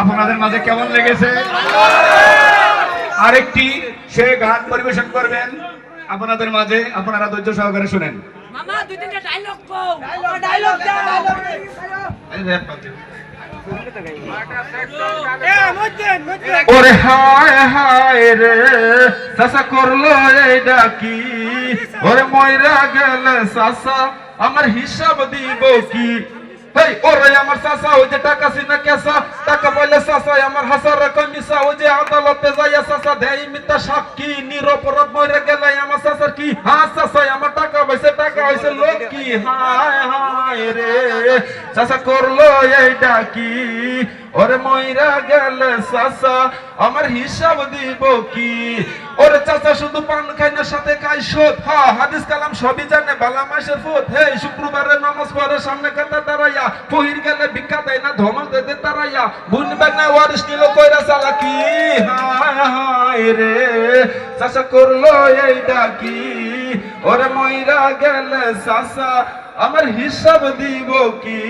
আপনাদের মাঝে কেমন লেগেছে? আরেকটি সে গান পরিবেশন করবেন আপনাদের মাঝে, আপনারা ধৈর্য সহকারে শুনেন। মামা দুই তিনটা ডায়লগ কও, ডায়লগ দাও। ওরে হায় হায় রে চাচা করলো এইটা কি, ওরে ময়রা গেলে চাচা আমার হিসাব দিব কি। এই ওরে আমার চাচা ওই যে টাকা সিনা কেসা, টাকা পাইলে চাচা আমার হাসার রকম মিশা, ওই যে আদালতে যাইয়া চাচা দেয় মিথ্যা সাক্ষী, নিরপরাধ মরে গেলে আমার চাচার কি। হ্যাঁ চাচা আমার টাকা পাইছে, টাকা হইছে লোক কি। হায় হায় রে চাচা করলো এইটা কি, ওরে ময়রা গেলে চাচা আমার হিসাব দিব কি। ওরে চাচা শুধু পান খাই না সাথে খাই সুদ, হ্যাঁ হাদিস কালাম সবই জানে বালা মাসের ফুট। হে শুক্রবারে নামাজ পড়ে সামনে কাতা দাঁড়াইয়া, পহির গেলে ভিক্ষা দেয় না ধমক দেয় তারাইয়া, বুনবে না ওয়ারিস নিল কইরা চালাকি। হায় হায় রে চাচা করলো এইটা কি, ওরে ময়রা গেলে চাচা আমার হিসাব দিব কি।